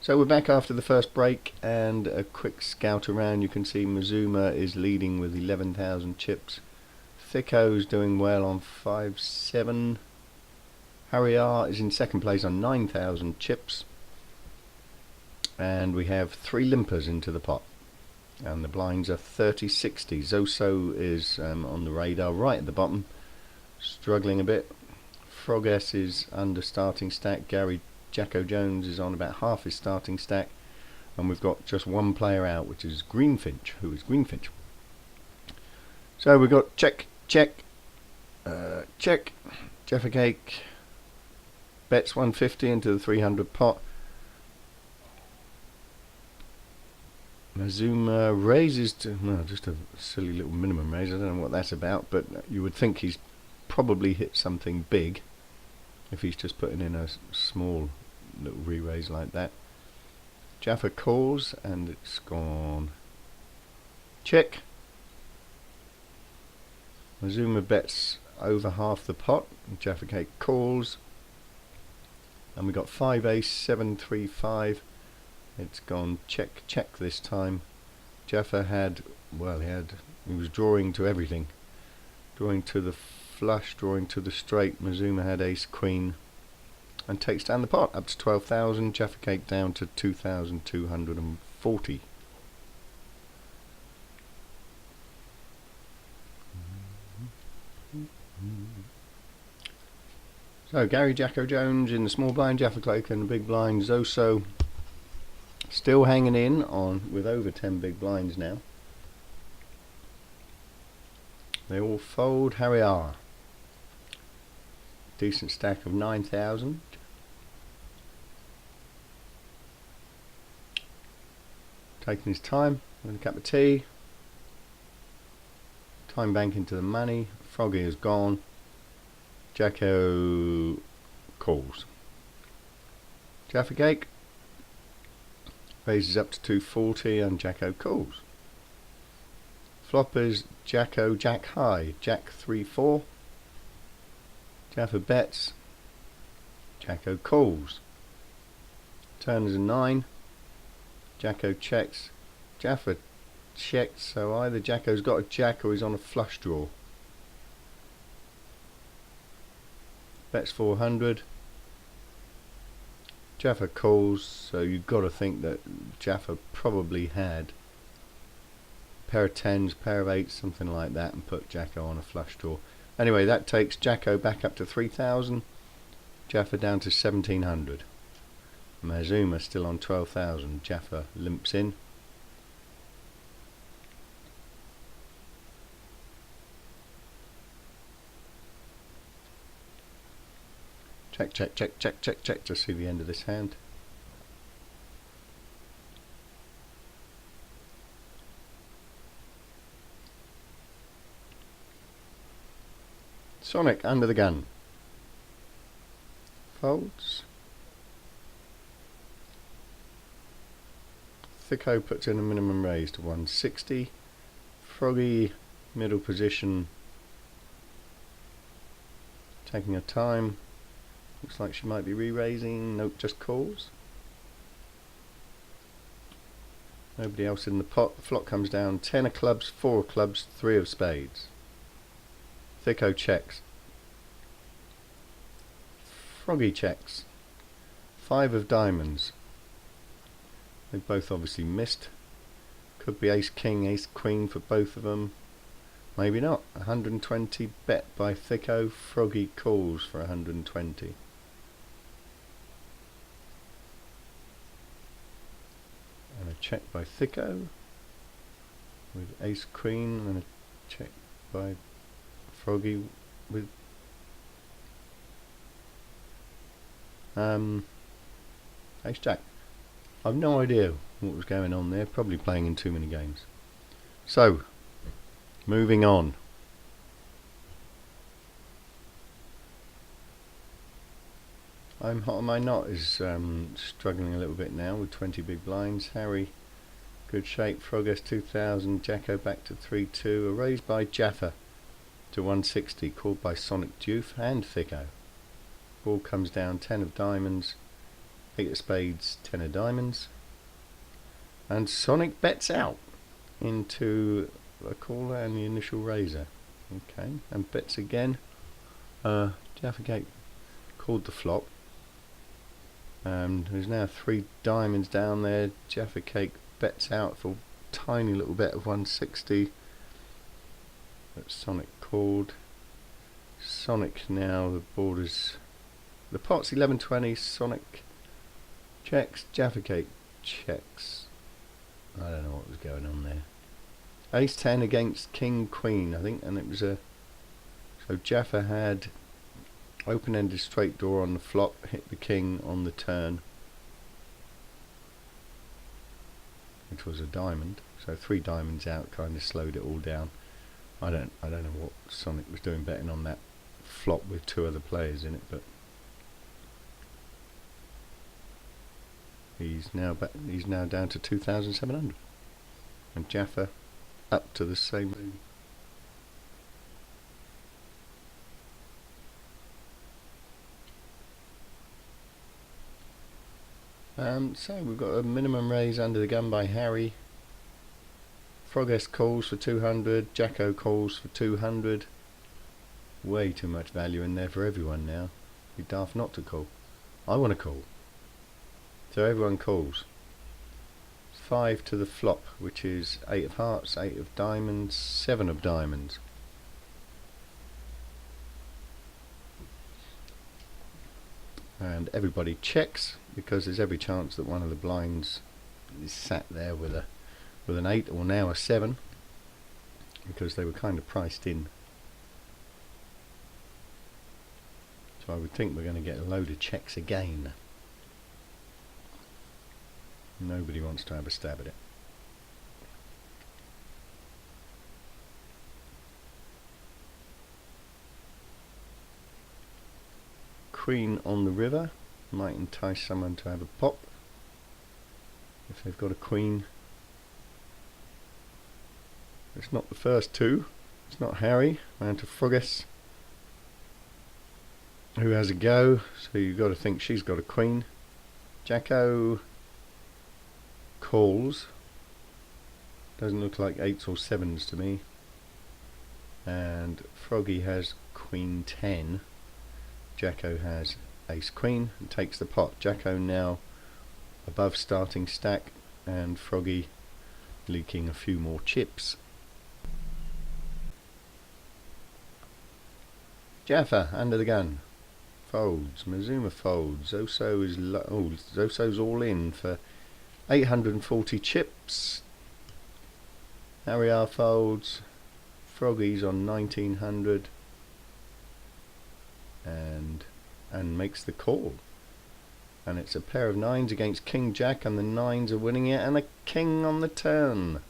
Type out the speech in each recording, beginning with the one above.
So we're back after the first break, and a quick scout around. You can see Mazuma is leading with 11,000 chips. Thicko's doing well on 5-7. Harriar is in second place on 9,000 chips. And we have 3 limpers into the pot. And the blinds are 30-60. Zoso is on the radar right at the bottom, struggling a bit. Frog S is under starting stack. Jacko Jones is on about half his starting stack, and we've got just one player out, which is Greenfinch. Who is Greenfinch? So we've got check, Jaffa Cake bets 150 into the 300 pot. Mazuma raises to, well, just a silly little minimum raise. I don't know what that's about, but you would think he's probably hit something big if he's just putting in a small little re-raise like that. Jaffa calls, and it's gone. Check. Mazuma bets over half the pot. Jaffa Cake calls, and we got 5 ace 7 3 5. It's gone check this time. Jaffa had, well, he was drawing to everything, drawing to the flush, drawing to the straight. Mazuma had ace queen and takes down the pot up to 12,000. Jaffa Cake down to 2,240. So Gary Jacko Jones in the small blind, Jaffa Cake in the big blind. Zoso still hanging in on with over 10 big blinds now. They all fold. Harriar, decent stack of 9,000. Taking his time, having a cup of tea. Time bank into the money. Froggy is gone. Jacko calls. Jaffa Cake raises up to 240, and Jacko calls. Flop is Jacko Jack high, Jack 3-4. Jaffa bets. Jacko calls. Turn is a 9. Jacko checks. Jaffa checks, so either Jacko's got a jack or he's on a flush draw. Bets 400. Jaffa calls, so you've got to think that Jaffa probably had a pair of 10s, pair of 8s, something like that, and put Jacko on a flush draw. Anyway, that takes Jacko back up to 3,000. Jaffa down to 1,700. Mazuma still on 12,000. Jaffa limps in. Check to see the end of this hand. Sonic under the gun. Folds. Thicko puts in a minimum raise to 160. Froggy middle position, taking her time. Looks like she might be re-raising. Nope, just calls. Nobody else in the pot. The flop comes down. 10 of clubs, 4 of clubs, 3 of spades. Thicko checks. Froggy checks. 5 of diamonds. They've both obviously missed. Could be ace king, ace queen for both of them. Maybe not. 120 bet by Thicko. Froggy calls for 120. And a check by Thicko with ace queen, and a check by Froggy with ace jack. I've no idea what was going on there, probably playing in too many games. So, moving on. I'm Hot on My Knot is struggling a little bit now with 20 big blinds. Harry, good shape. Frog S 2000. Jacko back to 3-2. A raise by Jaffa to 160, called by Sonic Doof and Thicko. Ball comes down, 10 of diamonds. 8 of spades, 10 of diamonds, and Sonic bets out into a caller and the initial raiser. Okay, and bets again. Jaffa Cake called the flop. There's now 3 diamonds down there. Jaffa Cake bets out for a tiny little bet of 160. But Sonic called. Sonic now, the borders, the pot's 1120. Sonic checks. Jaffa Cake checks. I don't know what was going on there. Ace 10 against King Queen, I think, and it was a, so Jaffa had open-ended straight draw on the flop, hit the king on the turn, which was a diamond. So 3 diamonds out kind of slowed it all down. I don't know what Sonic was doing betting on that flop with 2 other players in it, but he's now down to 2,700, and Jaffa up to the same. So we've got a minimum raise under the gun by Harry. Frog-S calls for 200, Jacko calls for 200. Way too much value in there for everyone now. Be daft not to call. I want to call. So everyone calls. 5 to the flop, which is 8 of hearts, 8 of diamonds, 7 of diamonds. And everybody checks, because there's every chance that one of the blinds is sat there with an 8 or now a 7, because they were kind of priced in. So I would think we're going to get a load of checks again. Nobody wants to have a stab at it. Queen on the river might entice someone to have a pop if they've got a queen. It's not the first 2. It's not Harry. Round to Frog-S, who has a go, so you've got to think she's got a queen. Jacko calls. Doesn't look like 8s or 7s to me. And Froggy has queen 10. Jacko has ace queen and takes the pot. Jacko now above starting stack, and Froggy leaking a few more chips. Jaffa under the gun folds. Mazuma folds. Zoso is Zoso's all in for 840 chips. Harry R folds. Froggy's on 1900 and makes the call. And it's a pair of 9s against King Jack, and the 9s are winning it, and a king on the turn.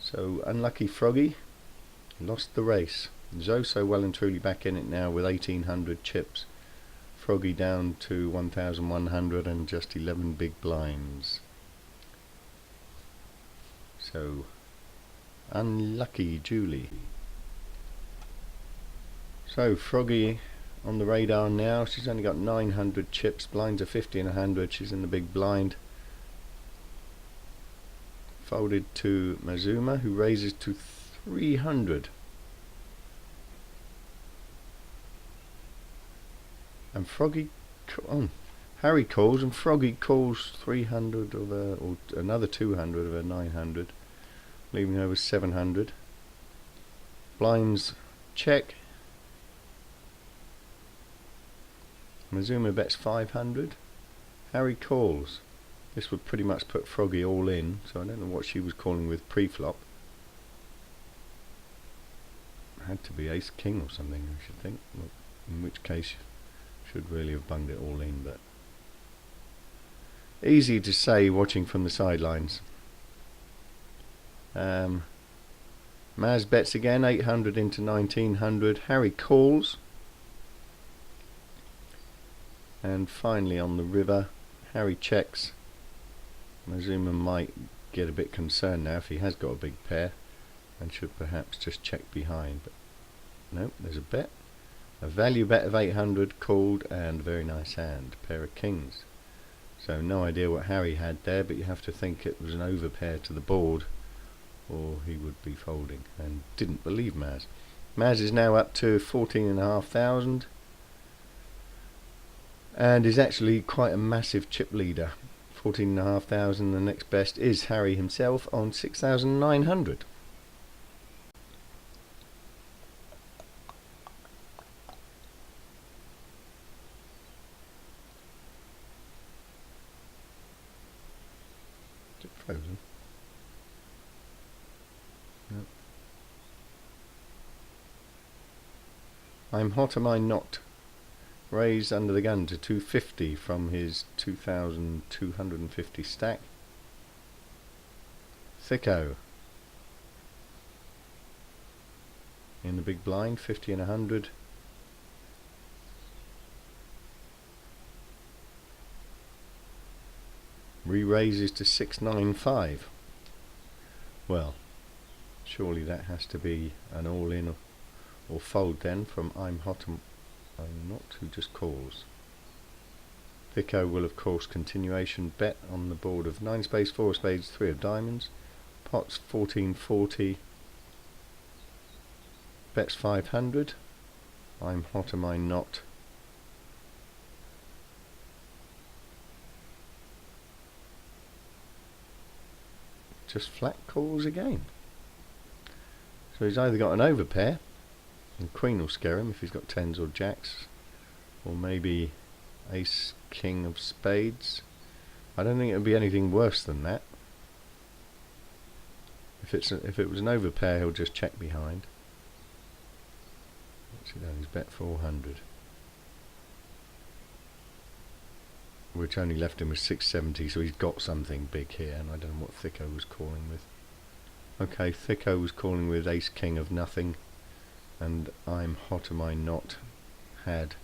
So unlucky Froggy lost the race. Zoso well and truly back in it now with 1800 chips. Froggy down to 1100 and just 11 big blinds. So unlucky Julie. So Froggy on the radar now. She's only got 900 chips. Blinds are 50 and 100. She's in the big blind. Folded to Mazuma, who raises to 300. And Froggy, Harry calls, and Froggy calls 300 of her, or another 200 of her 900, leaving her with 700. Blinds check. Mazuma bets 500. Harry calls. This would pretty much put Froggy all in, so I don't know what she was calling with pre-flop. Had to be ace king or something, I should think, in which case should really have bunged it all in, but easy to say watching from the sidelines. Maz bets again, 800 into 1900. Harry calls. And finally on the river, Harry checks. Mazuma might get a bit concerned now if he has got a big pair, and should perhaps just check behind, but no, there's a bet. A value bet of 800 called, and very nice hand, pair of kings. So no idea what Harry had there, but you have to think it was an overpair to the board, or he would be folding, and didn't believe Maz. Maz is now up to 14,500 and is actually quite a massive chip leader. 14,500. The next best is Harry himself on 6,900. Is it frozen? No. I'm hot, am I not? Raised under the gun to 250 from his 2,250 stack. Thicko in the big blind, 50 and 100. Re-raises to 695. Well, surely that has to be an all-in or fold then from I'm hot and I'm not, who just calls. Thicko will of course continuation bet on the board of 9 spades, 4 spades, 3 of diamonds. Pots 1440. Bets 500. I'm hot, am I not? Just flat calls again. So he's either got an overpair, and Queen will scare him if he's got tens or jacks, or maybe Ace King of Spades. I don't think it would be anything worse than that. If it was an overpair, he'll just check behind. What's he done? He's bet 400, which only left him with 670, so he's got something big here, and I don't know what Thicko was calling with. Okay, Thicko was calling with Ace King of nothing, and I'm hot, am I not had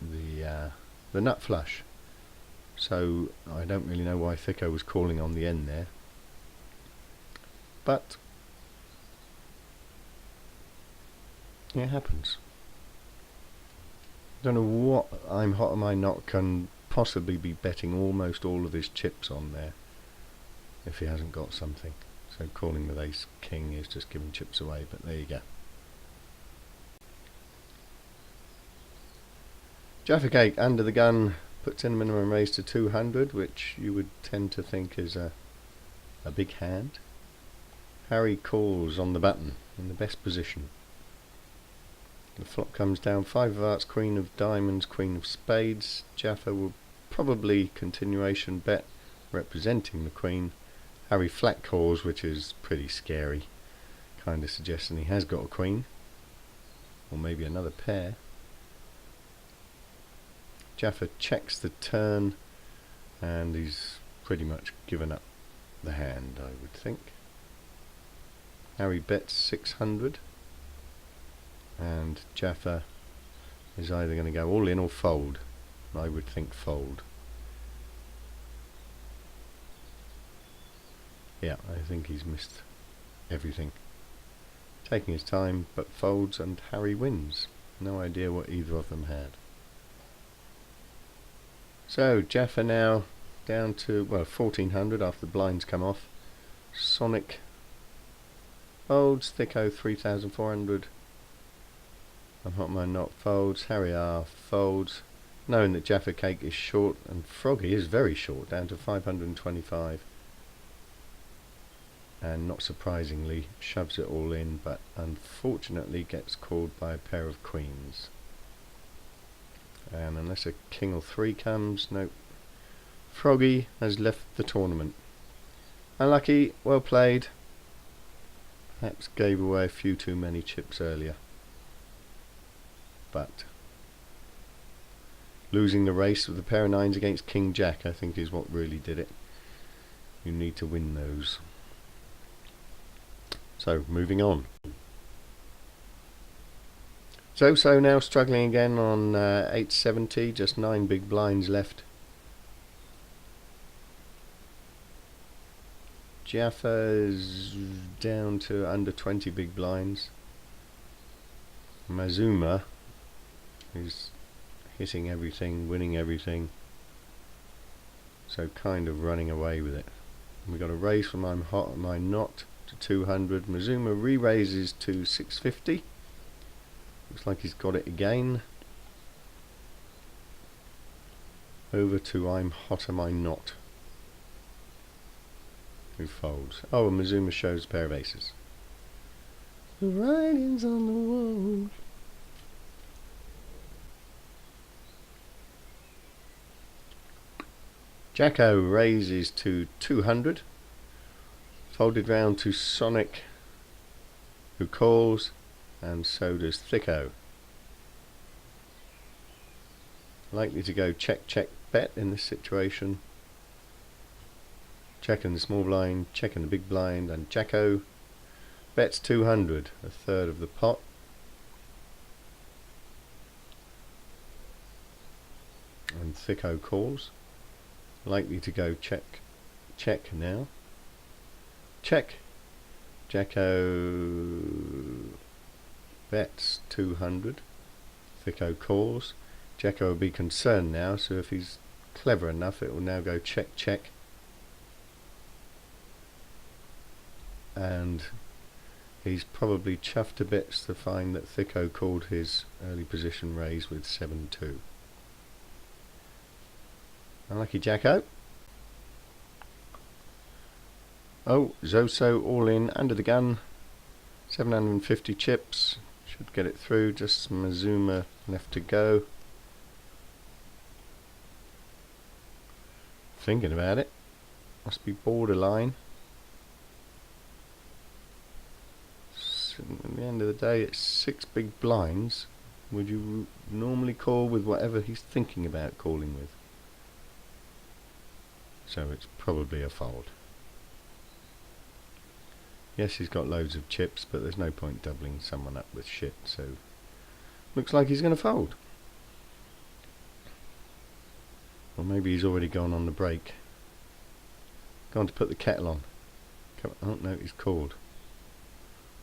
the nut flush. So I don't really know why Thicko was calling on the end there, but it happens. Don't know what I'm hot, am I not can possibly be betting almost all of his chips on there if he hasn't got something. So calling with Ace King is just giving chips away, but there you go. Jaffa Cake under the gun puts in a minimum raise to 200, which you would tend to think is a big hand. Harry calls on the button in the best position. The flop comes down 5 of hearts, Queen of diamonds, Queen of spades. Jaffa will probably continuation bet representing the Queen. Harry flat calls, which is pretty scary, kind of suggesting he has got a Queen, or maybe another pair. Jaffa checks the turn, and he's pretty much given up the hand, I would think. Harry bets 600, and Jaffa is either going to go all in or fold. I would think fold. Yeah, I think he's missed everything. Taking his time, but folds, and Harry wins. No idea what either of them had. So Jaffa now down to, well, 1400 after the blinds come off. Sonic folds, Thicko 3400. I'm hot, am I not folds. Harry R folds, knowing that Jaffa Cake is short and Froggy is very short, down to 525. And not surprisingly shoves it all in, but unfortunately gets called by a pair of queens. And unless a king or 3 comes, nope. Froggy has left the tournament. Unlucky, well played. Perhaps gave away a few too many chips earlier. But losing the race with the pair of 9s against King Jack, I think, is what really did it. You need to win those. So, moving on. So now struggling again on 870, just 9 big blinds left. Jaffa's down to under 20 big blinds. Mazuma is hitting everything, winning everything. so kind of running away with it. And we got a raise from I'm hot and I'm not to 200. Mazuma re-raises to 650. Looks like he's got it again. Over to I'm hot am I not. Who folds? Oh, and Mazuma shows a pair of aces. The writing's on the wall. Jacko raises to 200. Folded round to Sonic, who calls, and so does Thicko. Likely to go check, check, bet in this situation. Checking the small blind, checking the big blind, and Jacko bets 200, a third of the pot. And Thicko calls. Likely to go check, check now. Check. Jacko bets 200. Thicko calls. Jacko will be concerned now, so if he's clever enough, it will now go check, check. And he's probably chuffed to bits to find that Thicko called his early position raise with 7-2. Unlucky Jacko. Oh, Zoso all in under the gun. 750 chips. Should get it through. Just Mazuma left to go. Thinking about it. Must be borderline. So at the end of the day, it's 6 big blinds. Would you normally call with whatever he's thinking about calling with? So it's probably a fold. Yes, he's got loads of chips, but there's no point doubling someone up with shit, so looks like he's going to fold. Or maybe he's already gone on the break. Gone to put the kettle on. Oh no, he's called.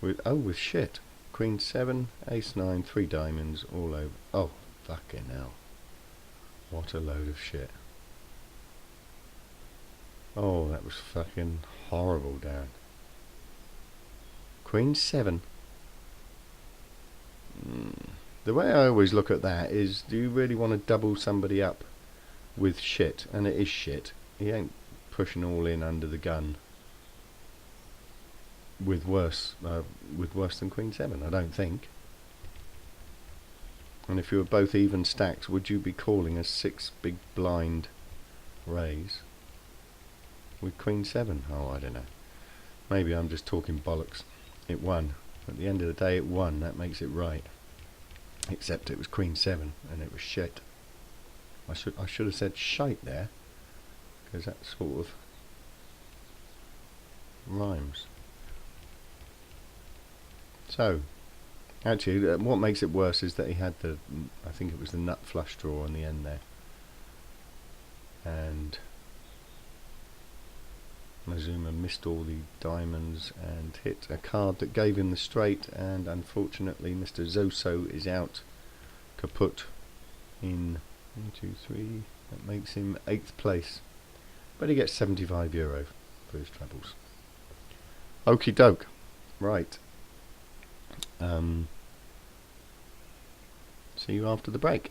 With shit. Queen 7, Ace 9, 3 diamonds, all over. Oh, fucking hell. What a load of shit. Oh, that was fucking horrible, Darren. Queen 7. The way I always look at that is, do you really want to double somebody up with shit? And it is shit. He ain't pushing all in under the gun with worse than Queen 7, I don't think. And if you were both even stacks, would you be calling a 6 big blind raise with Queen 7? Oh, I don't know. Maybe I'm just talking bollocks. It won. At the end of the day, it won. That makes it right. Except it was Queen 7 and it was shit. I should have said shite there, because that sort of rhymes. So, actually, what makes it worse is that he had the, I think it was the nut flush draw on the end there. And Mazuma missed all the diamonds and hit a card that gave him the straight, and unfortunately Mr. Zoso is out kaput in 1, 2, 3. That makes him 8th place, but he gets €75 for his troubles. Okie doke. Right. See you after the break.